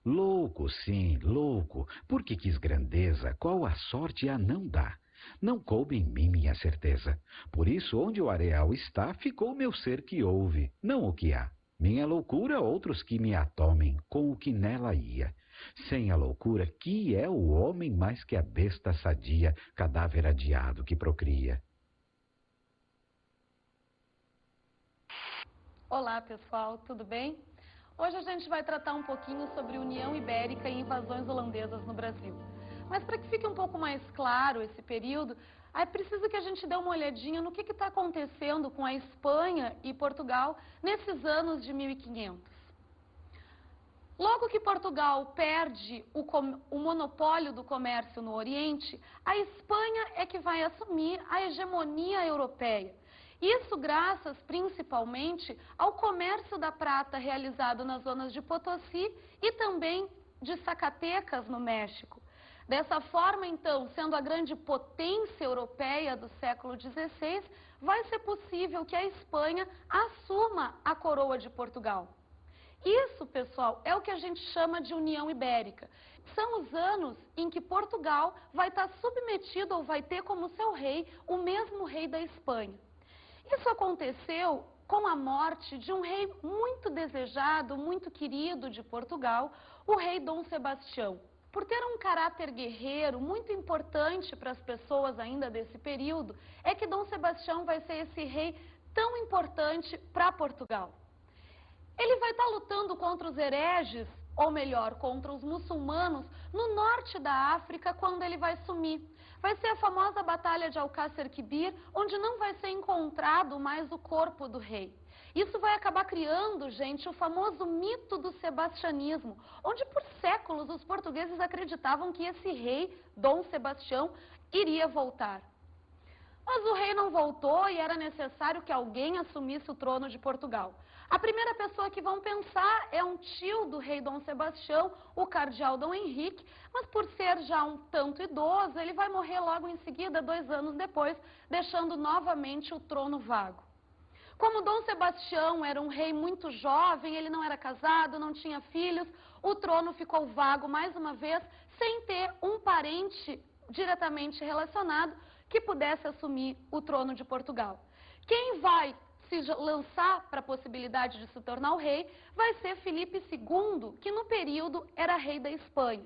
Louco, sim, louco, porque quis grandeza, qual a sorte a não dá. Não coube em mim minha certeza. Por isso, onde o areal está, ficou meu ser que ouve, não o que há. Minha loucura, outros que me atomem com o que nela ia. Sem a loucura, que é o homem mais que a besta sadia, cadáver adiado que procria? Olá, pessoal, tudo bem? Hoje a gente vai tratar um pouquinho sobre União Ibérica e invasões holandesas no Brasil. Mas para que fique um pouco mais claro esse período, é preciso que a gente dê uma olhadinha no que está acontecendo com a Espanha e Portugal nesses anos de 1500. Logo que Portugal perde o monopólio do comércio no Oriente, a Espanha é que vai assumir a hegemonia europeia. Isso graças principalmente ao comércio da prata realizado nas zonas de Potosí e também de Zacatecas, no México. Dessa forma, então, sendo a grande potência europeia do século XVI, vai ser possível que a Espanha assuma a coroa de Portugal. Isso, pessoal, é o que a gente chama de União Ibérica. São os anos em que Portugal vai estar submetido ou vai ter como seu rei o mesmo rei da Espanha. Isso aconteceu com a morte de um rei muito desejado, muito querido de Portugal, o rei Dom Sebastião. Por ter um caráter guerreiro muito importante para as pessoas ainda desse período, é que Dom Sebastião vai ser esse rei tão importante para Portugal. Ele vai estar lutando contra os hereges, ou melhor, contra os muçulmanos, no norte da África, quando ele vai sumir. Vai ser a famosa Batalha de Alcácer Quibir, onde não vai ser encontrado mais o corpo do rei. Isso vai acabar criando, gente, o famoso mito do sebastianismo, onde por séculos os portugueses acreditavam que esse rei, Dom Sebastião, iria voltar. Mas o rei não voltou e era necessário que alguém assumisse o trono de Portugal. A primeira pessoa que vão pensar é um tio do rei Dom Sebastião, o cardeal Dom Henrique, mas por ser já um tanto idoso, ele vai morrer logo em seguida, 2 anos depois, deixando novamente o trono vago. Como Dom Sebastião era um rei muito jovem, ele não era casado, não tinha filhos, o trono ficou vago mais uma vez, sem ter um parente diretamente relacionado que pudesse assumir o trono de Portugal. Quem vai se lançar para a possibilidade de se tornar o rei vai ser Filipe II, que no período era rei da Espanha.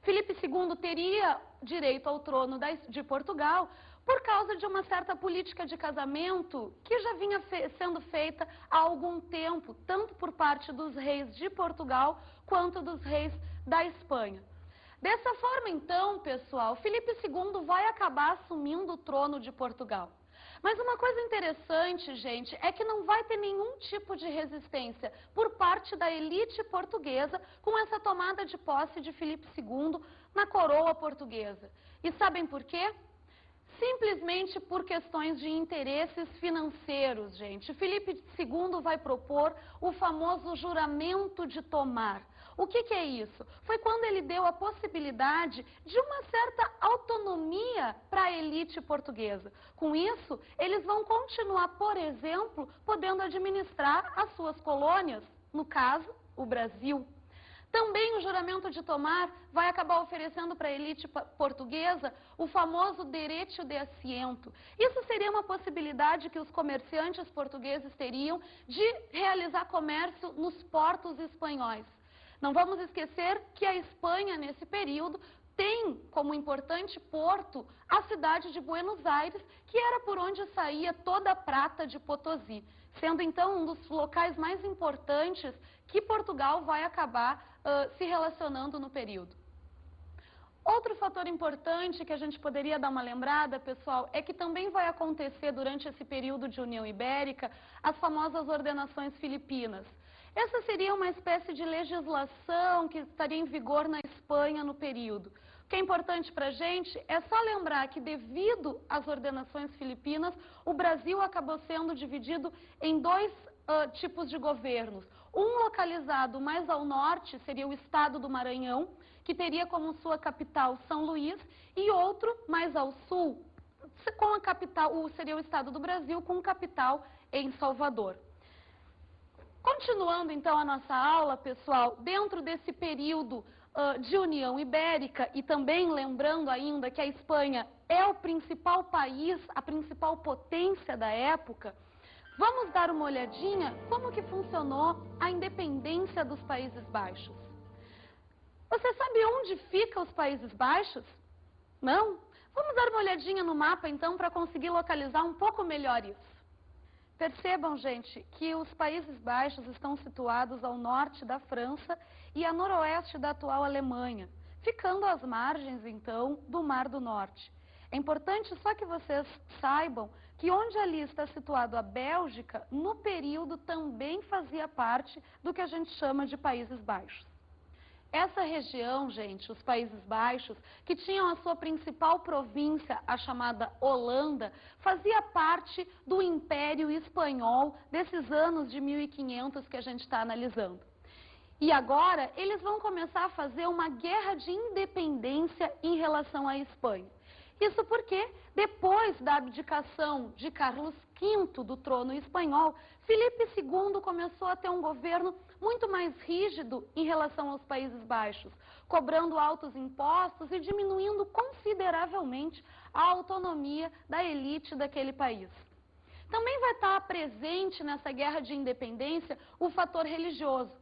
Filipe II teria direito ao trono de Portugal por causa de uma certa política de casamento que já vinha sendo feita há algum tempo, tanto por parte dos reis de Portugal quanto dos reis da Espanha. Dessa forma, então, pessoal, Filipe II vai acabar assumindo o trono de Portugal. Mas uma coisa interessante, gente, é que não vai ter nenhum tipo de resistência por parte da elite portuguesa com essa tomada de posse de Filipe II na coroa portuguesa. E sabem por quê? Simplesmente por questões de interesses financeiros, gente. Filipe II vai propor o famoso juramento de tomar. O que é isso? Foi quando ele deu a possibilidade de uma certa autonomia para a elite portuguesa. Com isso, eles vão continuar, por exemplo, podendo administrar as suas colônias, no caso, o Brasil. Também o juramento de tomar vai acabar oferecendo para a elite portuguesa o famoso direito de assento. Isso seria uma possibilidade que os comerciantes portugueses teriam de realizar comércio nos portos espanhóis. Não vamos esquecer que a Espanha, nesse período, tem como importante porto a cidade de Buenos Aires, que era por onde saía toda a prata de Potosí, sendo então um dos locais mais importantes que Portugal vai acabar se relacionando no período. Outro fator importante que a gente poderia dar uma lembrada, pessoal, é que também vai acontecer durante esse período de União Ibérica as famosas ordenações filipinas. Essa seria uma espécie de legislação que estaria em vigor na Espanha no período. O que é importante para a gente é só lembrar que, devido às ordenações filipinas, o Brasil acabou sendo dividido em 2 tipos de governos. Um localizado mais ao norte seria o estado do Maranhão, que teria como sua capital São Luís, e outro mais ao sul, com a capital, seria o estado do Brasil, com capital em Salvador. Continuando então a nossa aula, pessoal, dentro desse período de União Ibérica e também lembrando ainda que a Espanha é o principal país, a principal potência da época, vamos dar uma olhadinha como que funcionou a independência dos Países Baixos. Você sabe onde ficam os Países Baixos? Não? Vamos dar uma olhadinha no mapa então para conseguir localizar um pouco melhor isso. Percebam, gente, que os Países Baixos estão situados ao norte da França e a noroeste da atual Alemanha, ficando às margens, então, do Mar do Norte. É importante só que vocês saibam que onde ali está situado a Bélgica, no período também fazia parte do que a gente chama de Países Baixos. Essa região, gente, os Países Baixos, que tinham a sua principal província, a chamada Holanda, fazia parte do Império Espanhol desses anos de 1500 que a gente está analisando. E agora eles vão começar a fazer uma guerra de independência em relação à Espanha. Isso porque, depois da abdicação de Carlos V do trono espanhol, Filipe II começou a ter um governo muito mais rígido em relação aos Países Baixos, cobrando altos impostos e diminuindo consideravelmente a autonomia da elite daquele país. Também vai estar presente nessa guerra de independência o fator religioso.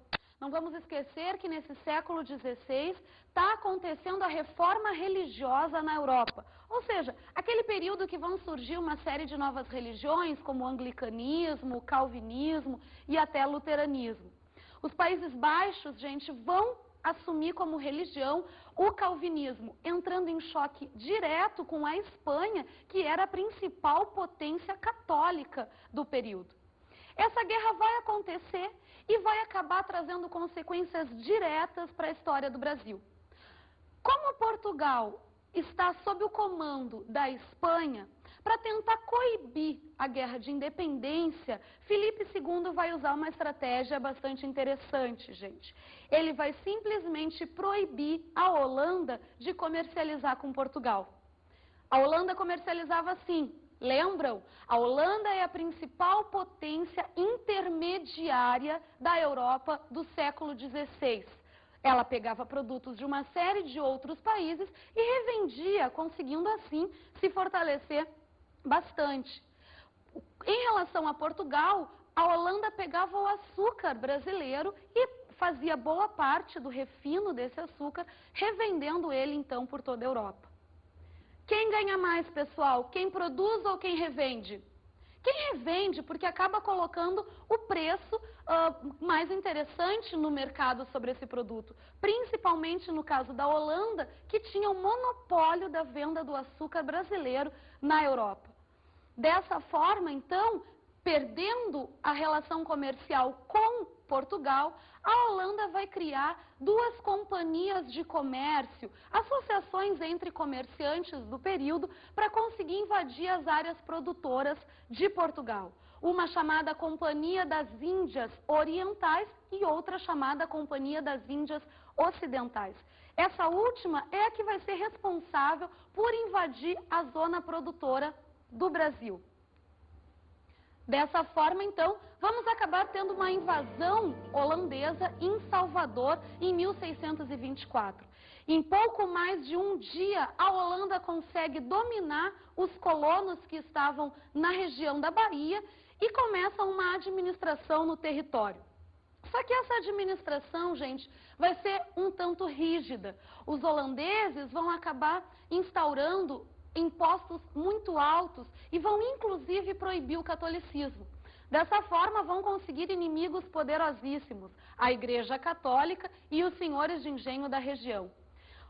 Não vamos esquecer que nesse século XVI está acontecendo a reforma religiosa na Europa. Ou seja, aquele período que vão surgir uma série de novas religiões, como o anglicanismo, o calvinismo e até o luteranismo. Os Países Baixos, gente, vão assumir como religião o calvinismo, entrando em choque direto com a Espanha, que era a principal potência católica do período. Essa guerra vai acontecer e vai acabar trazendo consequências diretas para a história do Brasil. Como Portugal está sob o comando da Espanha, para tentar coibir a guerra de independência, Filipe II vai usar uma estratégia bastante interessante, gente. Ele vai simplesmente proibir a Holanda de comercializar com Portugal. A Holanda comercializava assim. Lembram? A Holanda é a principal potência intermediária da Europa do século XVI. Ela pegava produtos de uma série de outros países e revendia, conseguindo assim se fortalecer bastante. Em relação a Portugal, a Holanda pegava o açúcar brasileiro e fazia boa parte do refino desse açúcar, revendendo ele então por toda a Europa. Quem ganha mais, pessoal? Quem produz ou quem revende? Quem revende, porque acaba colocando o preço mais interessante no mercado sobre esse produto. Principalmente no caso da Holanda, que tinha o monopólio da venda do açúcar brasileiro na Europa. Dessa forma, então, perdendo a relação comercial com Portugal, a Holanda vai criar duas companhias de comércio, associações entre comerciantes do período, para conseguir invadir as áreas produtoras de Portugal. Uma chamada Companhia das Índias Orientais e outra chamada Companhia das Índias Ocidentais. Essa última é a que vai ser responsável por invadir a zona produtora do Brasil. Dessa forma, então, vamos acabar tendo uma invasão holandesa em Salvador em 1624. Em pouco mais de um dia, a Holanda consegue dominar os colonos que estavam na região da Bahia e começa uma administração no território. Só que essa administração, gente, vai ser um tanto rígida. Os holandeses vão acabar instaurando impostos muito altos e vão inclusive proibir o catolicismo. Dessa forma vão conseguir inimigos poderosíssimos, a Igreja Católica e os senhores de engenho da região.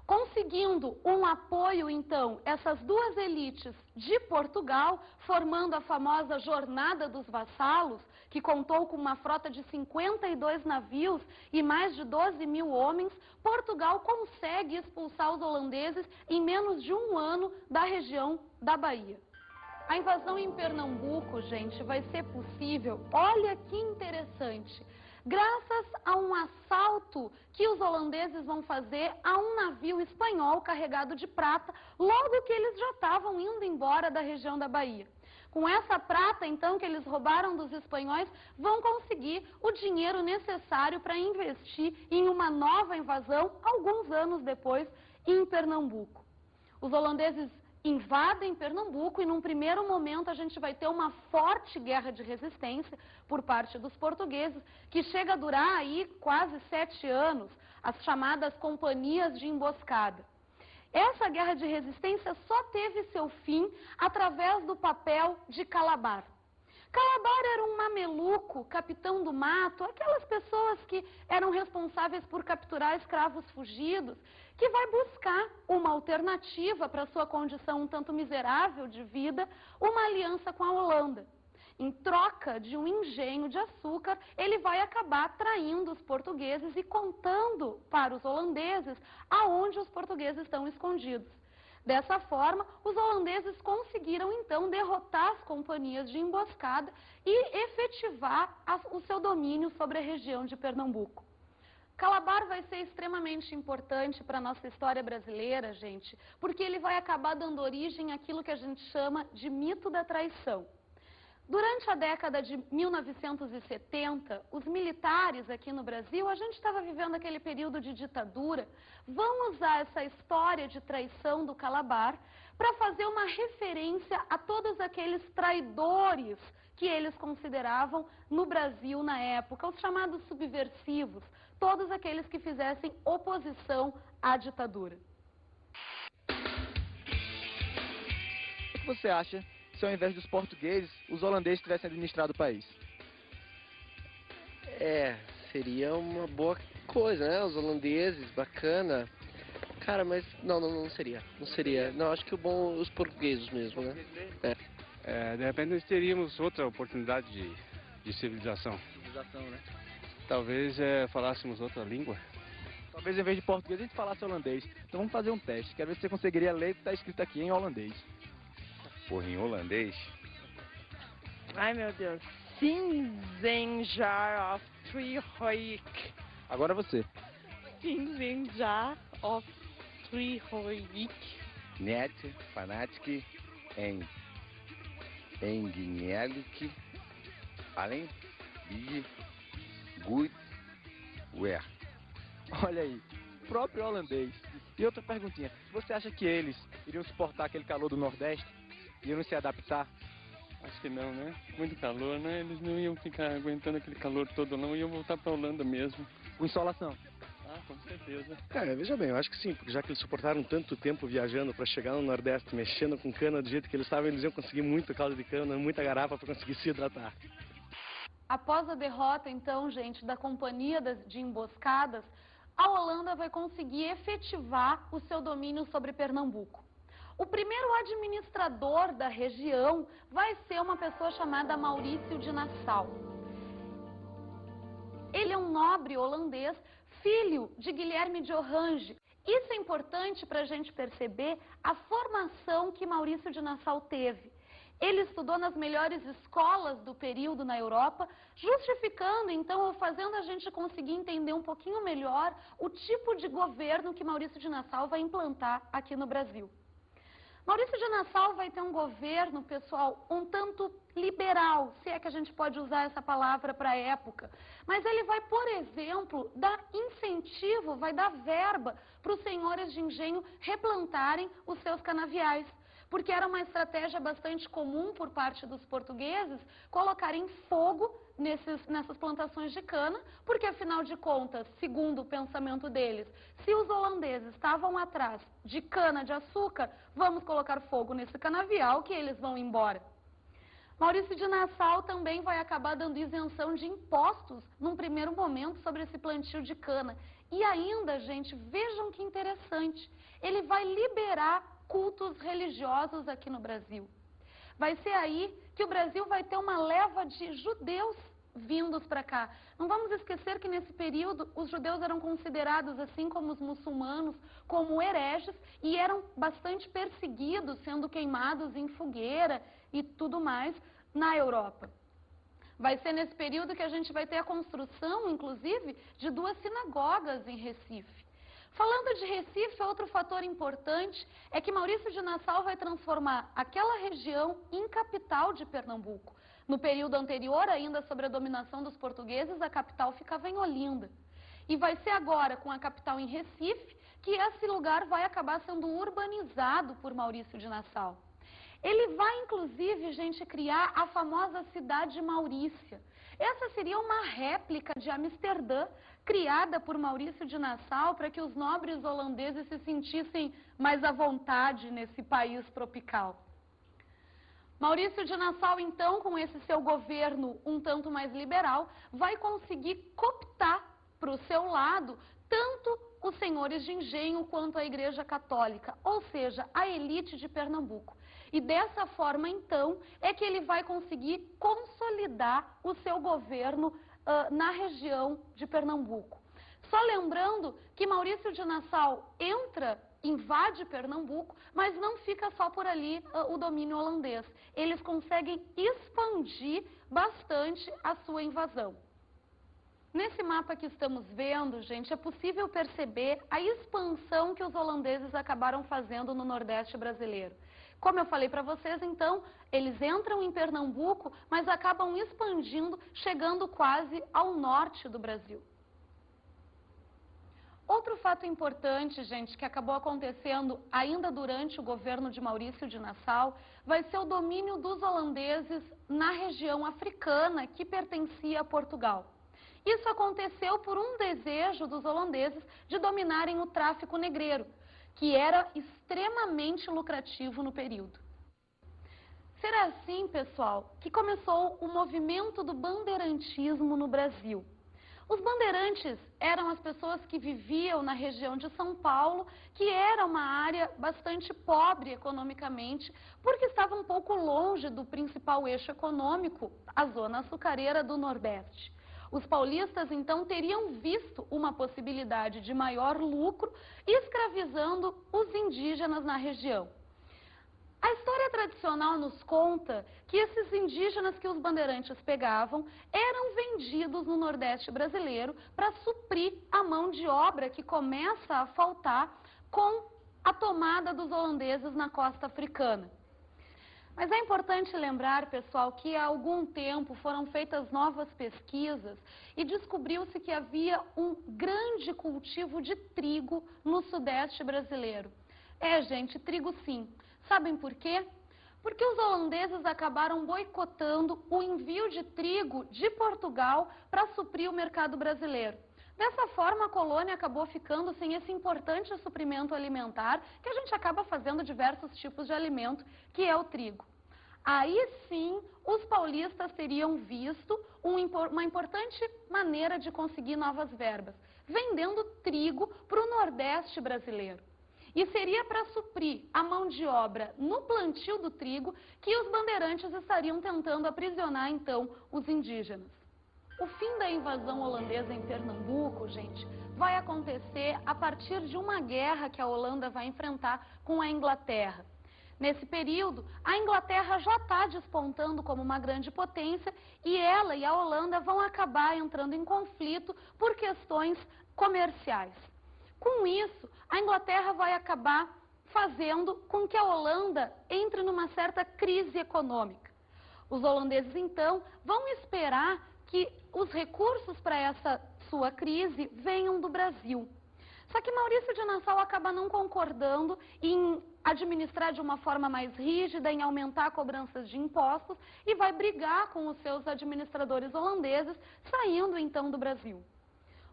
Conseguindo um apoio, então, essas duas elites de Portugal, formando a famosa Jornada dos Vassalos, que contou com uma frota de 52 navios e mais de 12 mil homens, Portugal consegue expulsar os holandeses em menos de um ano da região da Bahia. A invasão em Pernambuco, gente, vai ser possível, olha que interessante, graças a um assalto que os holandeses vão fazer a um navio espanhol carregado de prata, logo que eles já estavam indo embora da região da Bahia. Com essa prata, então, que eles roubaram dos espanhóis, vão conseguir o dinheiro necessário para investir em uma nova invasão, alguns anos depois, em Pernambuco. Os holandeses invadem Pernambuco e, num primeiro momento, a gente vai ter uma forte guerra de resistência por parte dos portugueses, que chega a durar aí quase 7 anos, as chamadas companhias de emboscada. Essa guerra de resistência só teve seu fim através do papel de Calabar. Calabar era um mameluco, capitão do mato, aquelas pessoas que eram responsáveis por capturar escravos fugidos, que vai buscar uma alternativa para sua condição um tanto miserável de vida, uma aliança com a Holanda. Em troca de um engenho de açúcar, ele vai acabar traindo os portugueses e contando para os holandeses aonde os portugueses estão escondidos. Dessa forma, os holandeses conseguiram então derrotar as companhias de emboscada e efetivar o seu domínio sobre a região de Pernambuco. Calabar vai ser extremamente importante para a nossa história brasileira, gente, porque ele vai acabar dando origem àquilo que a gente chama de mito da traição. Durante a década de 1970, os militares aqui no Brasil, a gente estava vivendo aquele período de ditadura, vão usar essa história de traição do Calabar para fazer uma referência a todos aqueles traidores que eles consideravam no Brasil na época, os chamados subversivos, todos aqueles que fizessem oposição à ditadura. O que você acha se ao invés dos portugueses, os holandeses tivessem administrado o país? Seria uma boa coisa, né? Os holandeses, bacana. Cara, mas não seria. Não seria. Não, acho que os portugueses mesmo, né? De repente nós teríamos outra oportunidade de civilização. Né? Talvez falássemos outra língua. Talvez em vez de português a gente falasse holandês. Então vamos fazer um teste. Quero ver se você conseguiria ler o que está escrito aqui em holandês. Porra, em holandês? Ai, meu Deus. Sinzenjar of Triehoik. Agora você. Sinzenjar of Triehoik. Net, fanatic, engenielik, além, big, good, where. Olha aí, próprio holandês. E outra perguntinha, você acha que eles iriam suportar aquele calor do Nordeste? Iriam se adaptar? Acho que não, né? Muito calor, né? Eles não iam ficar aguentando aquele calor todo, não. Iam voltar pra Holanda mesmo. Com insolação? Ah, com certeza. Veja bem, eu acho que sim, porque já que eles suportaram tanto tempo viajando para chegar no Nordeste, mexendo com cana do jeito que eles estavam, eles iam conseguir muito caldo de cana, muita garrafa para conseguir se hidratar. Após a derrota, então, gente, da companhia de emboscadas, a Holanda vai conseguir efetivar o seu domínio sobre Pernambuco. O primeiro administrador da região vai ser uma pessoa chamada Maurício de Nassau. Ele é um nobre holandês, filho de Guilherme de Orange. Isso é importante para a gente perceber a formação que Maurício de Nassau teve. Ele estudou nas melhores escolas do período na Europa, justificando, então, ou fazendo a gente conseguir entender um pouquinho melhor o tipo de governo que Maurício de Nassau vai implantar aqui no Brasil. Maurício de Nassau vai ter um governo, pessoal, um tanto liberal, se é que a gente pode usar essa palavra para a época. Mas ele vai, por exemplo, dar incentivo, vai dar verba para os senhores de engenho replantarem os seus canaviais. Porque era uma estratégia bastante comum por parte dos portugueses colocarem fogo nessas plantações de cana, porque afinal de contas, segundo o pensamento deles, se os holandeses estavam atrás de cana de açúcar, vamos colocar fogo nesse canavial que eles vão embora. Maurício de Nassau também vai acabar dando isenção de impostos num primeiro momento sobre esse plantio de cana. E ainda, gente, vejam que interessante, ele vai liberar cultos religiosos aqui no Brasil. Vai ser aí que o Brasil vai ter uma leva de judeus vindos para cá. Não vamos esquecer que nesse período os judeus eram considerados, assim como os muçulmanos, como hereges e eram bastante perseguidos, sendo queimados em fogueira e tudo mais na Europa. Vai ser nesse período que a gente vai ter a construção, inclusive, de 2 sinagogas em Recife. Falando de Recife, outro fator importante é que Maurício de Nassau vai transformar aquela região em capital de Pernambuco. No período anterior, ainda sob a dominação dos portugueses, a capital ficava em Olinda. E vai ser agora, com a capital em Recife, que esse lugar vai acabar sendo urbanizado por Maurício de Nassau. Ele vai, inclusive, gente, criar a famosa cidade de Maurícia. Essa seria uma réplica de Amsterdã, criada por Maurício de Nassau para que os nobres holandeses se sentissem mais à vontade nesse país tropical. Maurício de Nassau, então, com esse seu governo um tanto mais liberal, vai conseguir cooptar para o seu lado tanto os senhores de engenho quanto a Igreja Católica, ou seja, a elite de Pernambuco. E dessa forma, então, é que ele vai conseguir consolidar o seu governo na região de Pernambuco. Só lembrando que Maurício de Nassau invade Pernambuco, mas não fica só por ali o domínio holandês. Eles conseguem expandir bastante a sua invasão. Nesse mapa que estamos vendo, gente, é possível perceber a expansão que os holandeses acabaram fazendo no Nordeste brasileiro. Como eu falei para vocês, então, eles entram em Pernambuco, mas acabam expandindo, chegando quase ao norte do Brasil. Outro fato importante, gente, que acabou acontecendo ainda durante o governo de Maurício de Nassau, vai ser o domínio dos holandeses na região africana que pertencia a Portugal. Isso aconteceu por um desejo dos holandeses de dominarem o tráfico negreiro, que era extremamente lucrativo no período. Será assim, pessoal, que começou o movimento do bandeirantismo no Brasil. Os bandeirantes eram as pessoas que viviam na região de São Paulo, que era uma área bastante pobre economicamente, porque estava um pouco longe do principal eixo econômico, a zona açucareira do Nordeste. Os paulistas, então, teriam visto uma possibilidade de maior lucro escravizando os indígenas na região. A história tradicional nos conta que esses indígenas que os bandeirantes pegavam eram vendidos no Nordeste brasileiro para suprir a mão de obra que começa a faltar com a tomada dos holandeses na costa africana. Mas é importante lembrar, pessoal, que há algum tempo foram feitas novas pesquisas e descobriu-se que havia um grande cultivo de trigo no Sudeste brasileiro. Gente, trigo sim. Sabem por quê? Porque os holandeses acabaram boicotando o envio de trigo de Portugal para suprir o mercado brasileiro. Dessa forma, a colônia acabou ficando sem esse importante suprimento alimentar, que a gente acaba fazendo diversos tipos de alimento, que é o trigo. Aí sim, os paulistas teriam visto uma importante maneira de conseguir novas verbas, vendendo trigo para o Nordeste brasileiro. E seria para suprir a mão de obra no plantio do trigo que os bandeirantes estariam tentando aprisionar, então, os indígenas. O fim da invasão holandesa em Pernambuco, gente, vai acontecer a partir de uma guerra que a Holanda vai enfrentar com a Inglaterra. Nesse período, a Inglaterra já está despontando como uma grande potência e ela e a Holanda vão acabar entrando em conflito por questões comerciais. Com isso, a Inglaterra vai acabar fazendo com que a Holanda entre numa certa crise econômica. Os holandeses, então, vão esperar que os recursos para essa sua crise venham do Brasil. Só que Maurício de Nassau acaba não concordando em administrar de uma forma mais rígida, em aumentar cobranças de impostos e vai brigar com os seus administradores holandeses, saindo então do Brasil.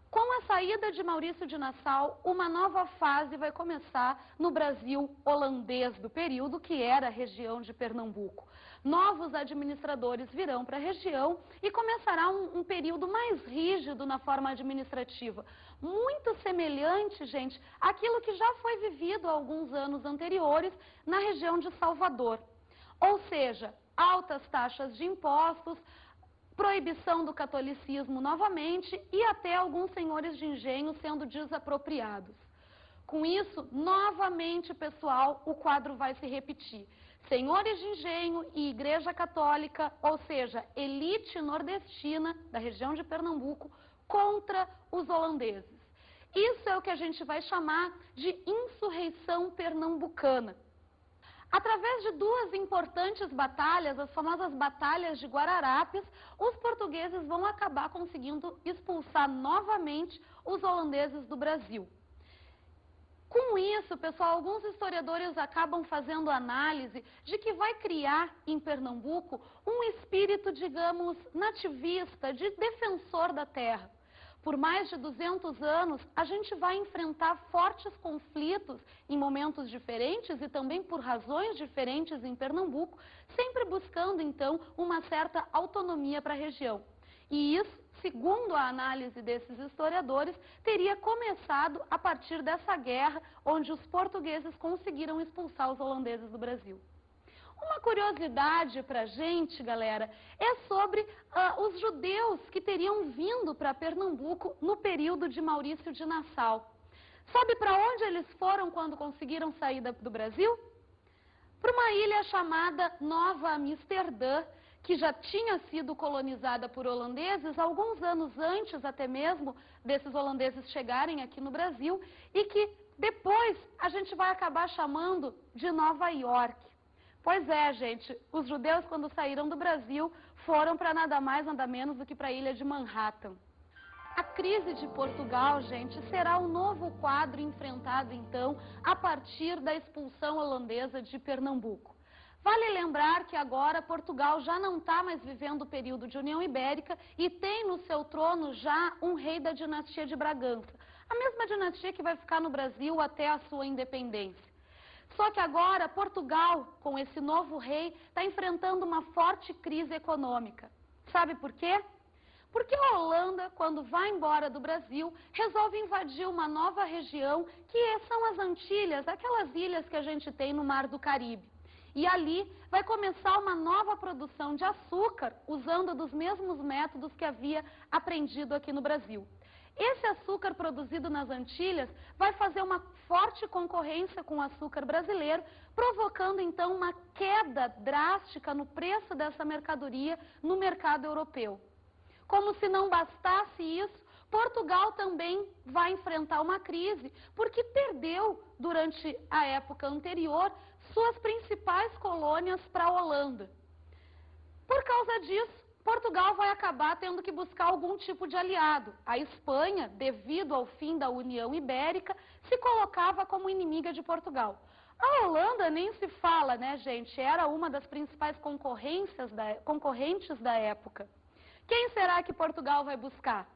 Com a saída de Maurício de Nassau, uma nova fase vai começar no Brasil holandês do período, que era a região de Pernambuco. Novos administradores virão para a região e começará um período mais rígido na forma administrativa, muito semelhante, gente, àquilo que já foi vivido há alguns anos anteriores na região de Salvador. Ou seja, altas taxas de impostos, proibição do catolicismo novamente e até alguns senhores de engenho sendo desapropriados. Com isso, novamente, pessoal, o quadro vai se repetir. Senhores de engenho e Igreja Católica, ou seja, elite nordestina da região de Pernambuco, contra os holandeses. Isso é o que a gente vai chamar de insurreição pernambucana. Através de duas importantes batalhas, as famosas batalhas de Guararapes, os portugueses vão acabar conseguindo expulsar novamente os holandeses do Brasil. Com isso, pessoal, alguns historiadores acabam fazendo análise de que vai criar em Pernambuco um espírito, digamos, nativista, de defensor da terra. Por mais de 200 anos, a gente vai enfrentar fortes conflitos em momentos diferentes e também por razões diferentes em Pernambuco, sempre buscando, então, uma certa autonomia para a região. E isso, segundo a análise desses historiadores, teria começado a partir dessa guerra, onde os portugueses conseguiram expulsar os holandeses do Brasil. Uma curiosidade para a gente, galera, é sobre os judeus que teriam vindo para Pernambuco no período de Maurício de Nassau. Sabe para onde eles foram quando conseguiram sair do Brasil? Para uma ilha chamada Nova Amsterdã, que já tinha sido colonizada por holandeses alguns anos antes até mesmo desses holandeses chegarem aqui no Brasil, e que depois a gente vai acabar chamando de Nova York. Pois é, gente, os judeus, quando saíram do Brasil, foram para nada mais, nada menos do que para a ilha de Manhattan. A crise de Portugal, gente, será um novo quadro enfrentado, então, a partir da expulsão holandesa de Pernambuco. Vale lembrar que agora Portugal já não está mais vivendo o período de União Ibérica e tem no seu trono já um rei da dinastia de Bragança, a mesma dinastia que vai ficar no Brasil até a sua independência. Só que agora Portugal, com esse novo rei, está enfrentando uma forte crise econômica. Sabe por quê? Porque a Holanda, quando vai embora do Brasil, resolve invadir uma nova região, que são as Antilhas, aquelas ilhas que a gente tem no Mar do Caribe. E ali vai começar uma nova produção de açúcar, usando dos mesmos métodos que havia aprendido aqui no Brasil. Esse açúcar produzido nas Antilhas vai fazer uma forte concorrência com o açúcar brasileiro, provocando então uma queda drástica no preço dessa mercadoria no mercado europeu. Como se não bastasse isso, Portugal também vai enfrentar uma crise, porque perdeu, durante a época anterior, suas principais colônias para a Holanda. Por causa disso, Portugal vai acabar tendo que buscar algum tipo de aliado. A Espanha, devido ao fim da União Ibérica, se colocava como inimiga de Portugal. A Holanda nem se fala, né, gente? Era uma das principais concorrentes da época. Quem será que Portugal vai buscar?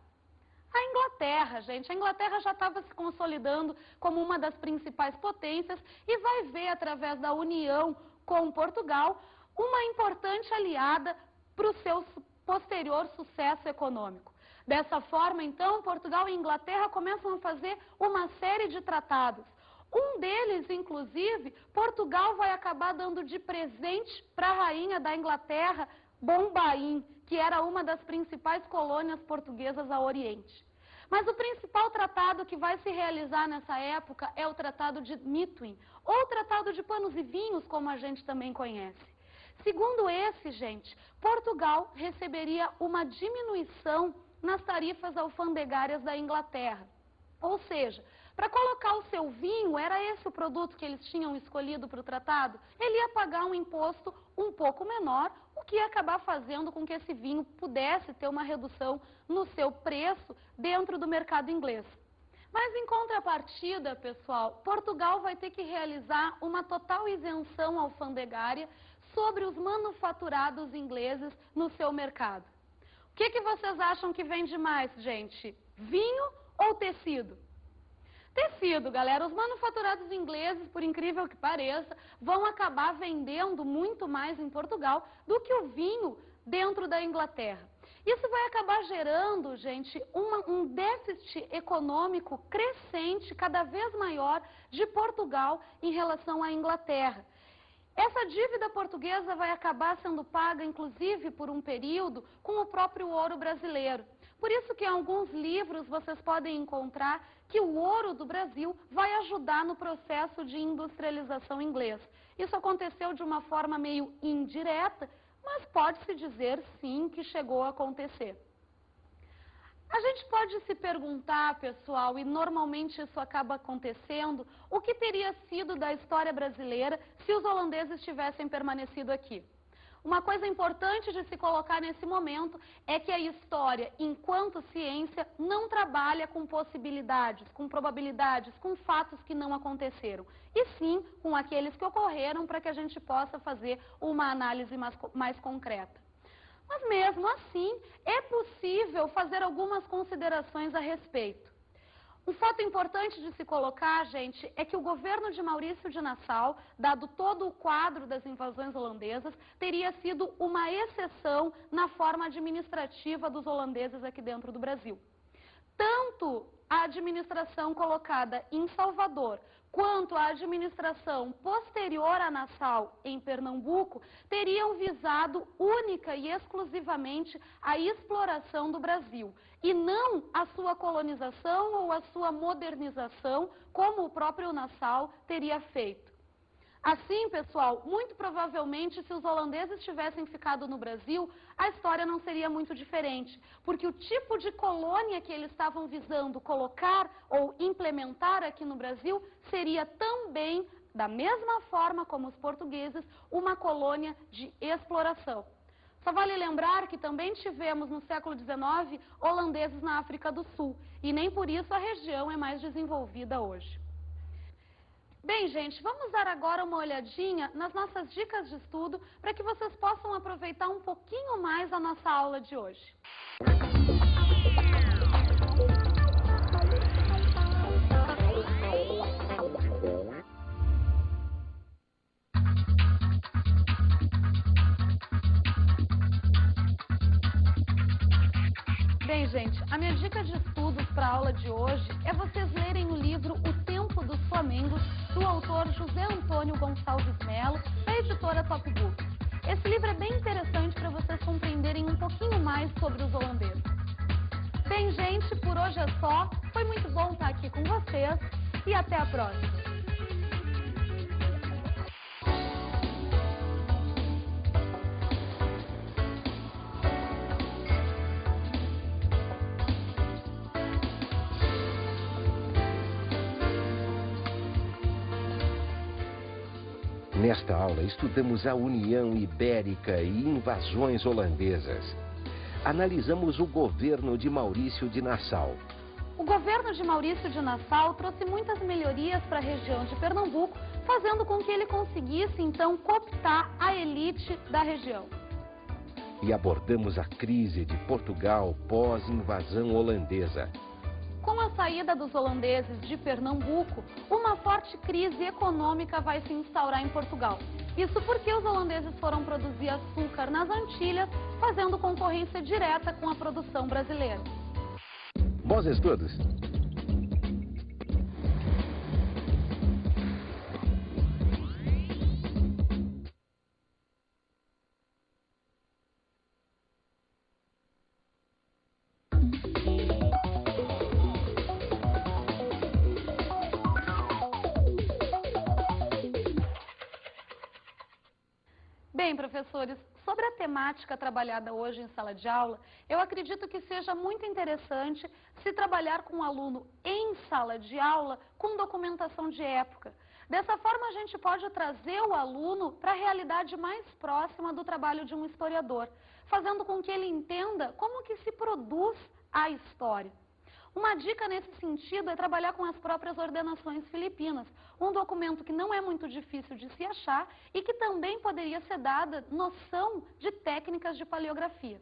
A Inglaterra, gente. A Inglaterra já estava se consolidando como uma das principais potências e vai ver, através da união com Portugal, uma importante aliada para o seu posterior sucesso econômico. Dessa forma, então, Portugal e Inglaterra começam a fazer uma série de tratados. Um deles, inclusive, Portugal vai acabar dando de presente para a rainha da Inglaterra, Bombaim, que era uma das principais colônias portuguesas ao Oriente. Mas o principal tratado que vai se realizar nessa época é o Tratado de Methuen, ou Tratado de Panos e Vinhos, como a gente também conhece. Segundo esse, gente, Portugal receberia uma diminuição nas tarifas alfandegárias da Inglaterra. Ou seja, para colocar o seu vinho, era esse o produto que eles tinham escolhido para o tratado, ele ia pagar um imposto um pouco menor, o que ia acabar fazendo com que esse vinho pudesse ter uma redução no seu preço dentro do mercado inglês. Mas em contrapartida, pessoal, Portugal vai ter que realizar uma total isenção alfandegária sobre os manufaturados ingleses no seu mercado. O que vocês acham que vende mais, gente? Vinho ou tecido? Tecido, galera. Os manufaturados ingleses, por incrível que pareça, vão acabar vendendo muito mais em Portugal do que o vinho dentro da Inglaterra. Isso vai acabar gerando, gente, um déficit econômico crescente, cada vez maior, de Portugal em relação à Inglaterra. Essa dívida portuguesa vai acabar sendo paga, inclusive, por um período, com o próprio ouro brasileiro. Por isso que em alguns livros vocês podem encontrar que o ouro do Brasil vai ajudar no processo de industrialização inglês. Isso aconteceu de uma forma meio indireta, mas pode-se dizer, sim, que chegou a acontecer. A gente pode se perguntar, pessoal, e normalmente isso acaba acontecendo, o que teria sido da história brasileira se os holandeses tivessem permanecido aqui? Uma coisa importante de se colocar nesse momento é que a história, enquanto ciência, não trabalha com possibilidades, com probabilidades, com fatos que não aconteceram, e sim com aqueles que ocorreram para que a gente possa fazer uma análise mais concreta. Mas mesmo assim, é possível fazer algumas considerações a respeito. Um fato importante de se colocar, gente, é que o governo de Maurício de Nassau, dado todo o quadro das invasões holandesas, teria sido uma exceção na forma administrativa dos holandeses aqui dentro do Brasil. Tanto a administração colocada em Salvador, quanto a administração posterior a Nassau, em Pernambuco, teriam visado única e exclusivamente a exploração do Brasil, e não a sua colonização ou a sua modernização, como o próprio Nassau teria feito. Assim, pessoal, muito provavelmente, se os holandeses tivessem ficado no Brasil, a história não seria muito diferente, porque o tipo de colônia que eles estavam visando colocar ou implementar aqui no Brasil seria também, da mesma forma como os portugueses, uma colônia de exploração. Só vale lembrar que também tivemos no século XIX holandeses na África do Sul, e nem por isso a região é mais desenvolvida hoje. Bem, gente, vamos dar agora uma olhadinha nas nossas dicas de estudo para que vocês possam aproveitar um pouquinho mais a nossa aula de hoje. Bem, gente, a minha dica de estudos para a aula de hoje é vocês lerem o livro O Tempo dos Flamengos, do autor José Antônio Gonçalves Melo, da editora Top Books. Esse livro é bem interessante para vocês compreenderem um pouquinho mais sobre os holandeses. Bem, gente, por hoje é só. Foi muito bom estar aqui com vocês e até a próxima. Nesta aula, estudamos a União Ibérica e invasões holandesas. Analisamos o governo de Maurício de Nassau. O governo de Maurício de Nassau trouxe muitas melhorias para a região de Pernambuco, fazendo com que ele conseguisse, então, cooptar a elite da região. E abordamos a crise de Portugal pós-invasão holandesa. Com a saída dos holandeses de Pernambuco, uma forte crise econômica vai se instaurar em Portugal. Isso porque os holandeses foram produzir açúcar nas Antilhas, fazendo concorrência direta com a produção brasileira. Bons estudos! Bem, professores, sobre a temática trabalhada hoje em sala de aula, eu acredito que seja muito interessante se trabalhar com o aluno em sala de aula com documentação de época. Dessa forma, a gente pode trazer o aluno para a realidade mais próxima do trabalho de um historiador, fazendo com que ele entenda como que se produz a história. Uma dica nesse sentido é trabalhar com as próprias ordenações filipinas, um documento que não é muito difícil de se achar e que também poderia ser dada noção de técnicas de paleografia.